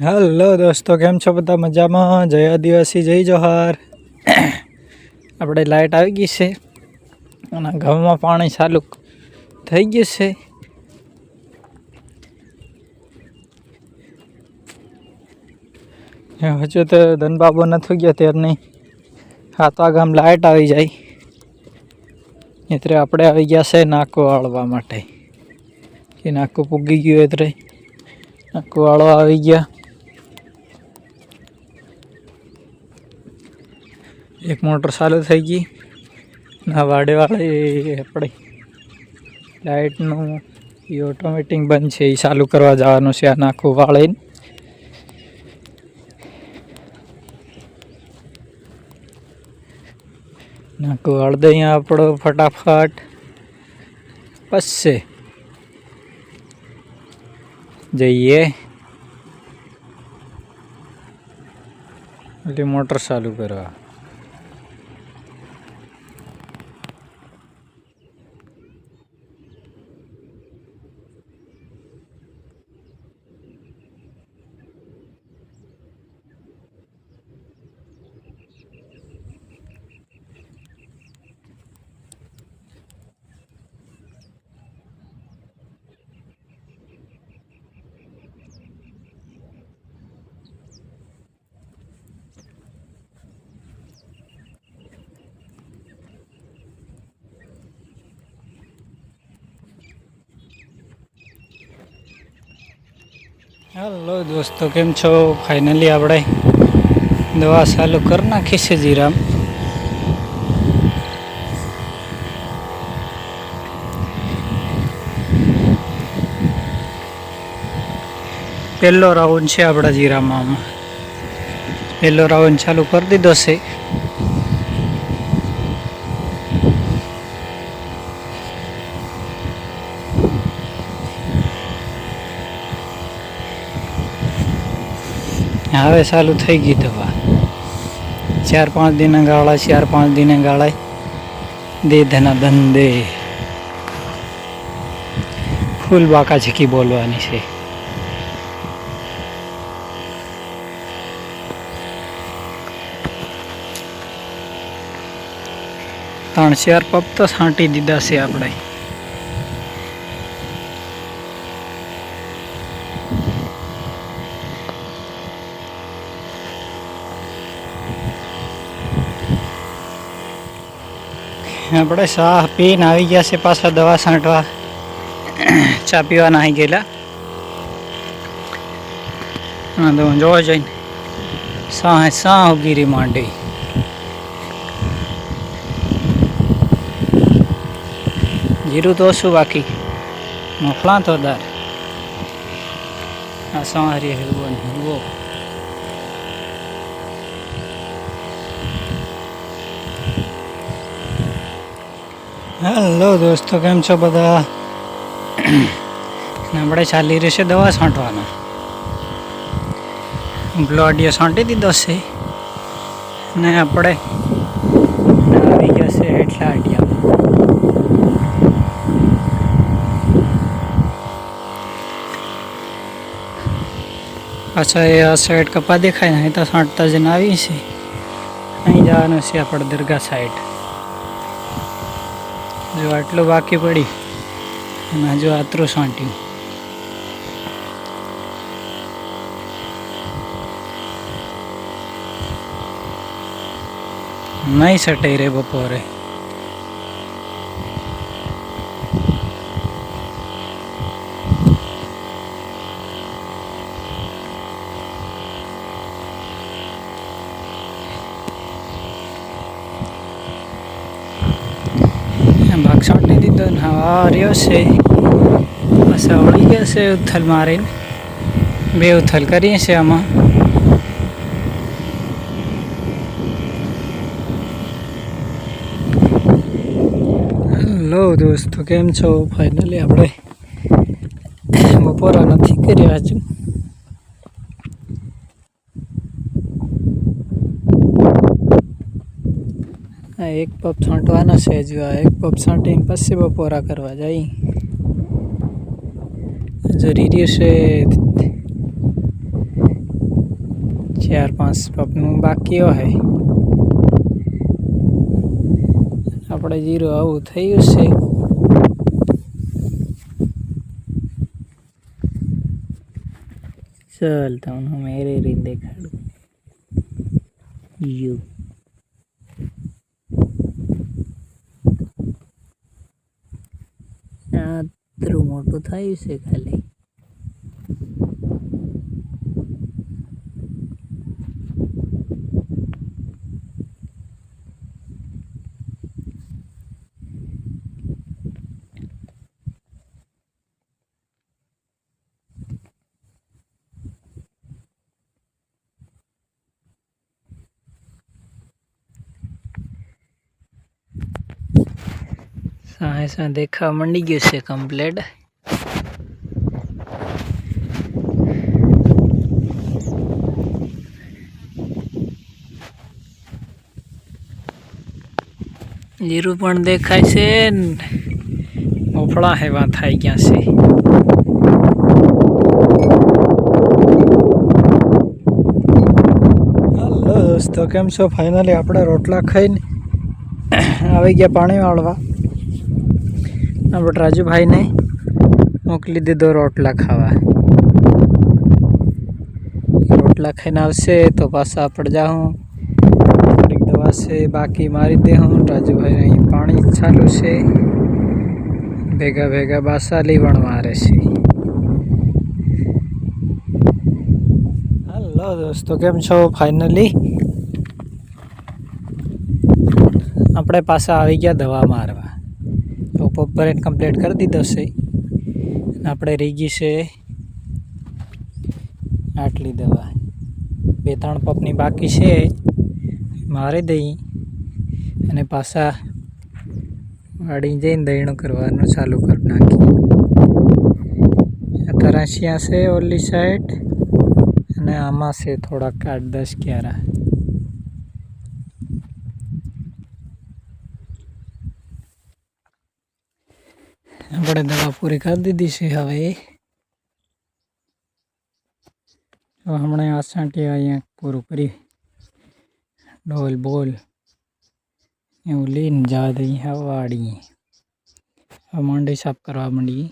Hello दोस्तों, केम छो बधा मजामां? जय आदिवासी, जय जोहार। આપણે લાઇટ આવી ગઈ છે અને ઘઉંમાં પાણી ચાલુ થઈ ગયું છે। હજુ તો ધનબાબો નથી ગયો ત્યારની 7 વાગ્યામાં લાઇટ આવી જાય એટલે આપણે આવી ગયા છે નાકું વાળવા માટે કે નાકું પૂગી ગયું એટલે નાકું વાળવા આવી ગયા। एक मोटर चालू थी गई ना वाड़े वाले अपने लाइट ऑटोमेटिक बंद है चालू करवा जवानुं छे। आ नाखू वाळे नाखू वाळ दे आपड़ो फटाफट बस से जाइए मोटर चालू करवा। हेलो दोस्तों, केम छो? फाइनली આપણે દવા ચાલુ કરી નાખી છે જીરામ। પહેલો રાઉન્ડ છે આપણા જીરામાં। પહેલો રાઉન્ડ ચાલુ કરી દીધો છે। હવે ચાલુ થઈ ગઈ દવા। 4-5 दिन गाड़ा, 4-5 दिन गाड़ा दे धना धंधे फूल बाका झीकी बोलवानी छे। 3-4 पप तो छांटी दीधा से आपणे। આપણે શાહ પીને આવી ગયા છે પાછા દવા છાંટવા। ચા પીવા નાહી ગયેલા। હા તો જોવા જઈને શાહ ઉગીરી માંડી। જીરું તો ઓછું બાકી મોકલા તો દાર આ સારી હલવો। हेलो दोस्तों, केम छो बधा? આપણે ચાલી રહી છે દવા છાંટવાનો। બ્લોડિયો છાંટી દીધો છે ને આપણે આવી ગયા છે હેઠલા અડિયા। પાછા એ આ સાઈડ કપા દેખાય ને તો છાંટતા જઈને આવી છે। અહીં જવાનું છે આપણે દરગાહ સાઈડ। जो आटलू बाकी पड़ी जो आतरू छांट्यू। नहीं सटे रे बपोरे। भाग छांटी दीधो ने हवा रह्यो छे। पाछा वળી ગયા છે ઉથલ મારીને। 2 ઉથલ કરીએ છીએ આમાં। હેલો દોસ્તો, કેમ છો? ફાઇનલી આપણે બપોરા નથી કર્યા હજુ। एक पप छांटवाना से जो एक पप छांटी पछी बपोरा करवा जाई। जरूरी से 4-5 પપનું બાકી હોય. આપણે જીરું આવું થયું છે. ચાલ તમને હું મેરે રીત દેખાડું. યુ આટલું મોટું થયું છે ખાલી. સાહેસા દેખા મંડી ગયું છે કમ્પ્લેટ. જીરું પણ દેખાય છે. મોફળા હેવા થઈ ગયા છે. હલો દોસ્તો, કેમ છો? ફાઇનલી આપણે રોટલા ખાઈને આવી ગયા પાણી વાળવા. આપણે રાજુભાઈને મોકલી દીધો રોટલા ખાવા. રોટલા ખાઈને આવશે તો પાછા આપણે જાઉં. થોડીક દવા છે બાકી મારી દે હું. રાજુભાઈ અહીં પાણી ચાલુ છે. ભેગા ભેગા બાસાલી પણ મારે છે. હલો દોસ્તો, કેમ છો? ફાઇનલી આપણે પાછા આવી ગયા દવા મારવા. તો પંપ ભરીને કમ્પ્લીટ કરી દીધો છે. આપણે રીગી છે આટલી દવા. 2-3 પંપની બાકી છે, મારી દઈ અને પાછા વાડી જઈને દહીણું કરવાનું ચાલુ કરી નાખી. તરાશિયા છે ઓલી સાઈડ અને આમાં છે થોડાક 8-10 ક્યારા. આપણે દવા પૂરી કરી દીધી છે. હવે હમણાં આ સાંટી અહીંયા પૂરું કરી ડોલ બોલ એવું લઈને જવા દઈએ વાડી. હવે મંડી સાફ કરવા માંડીએ.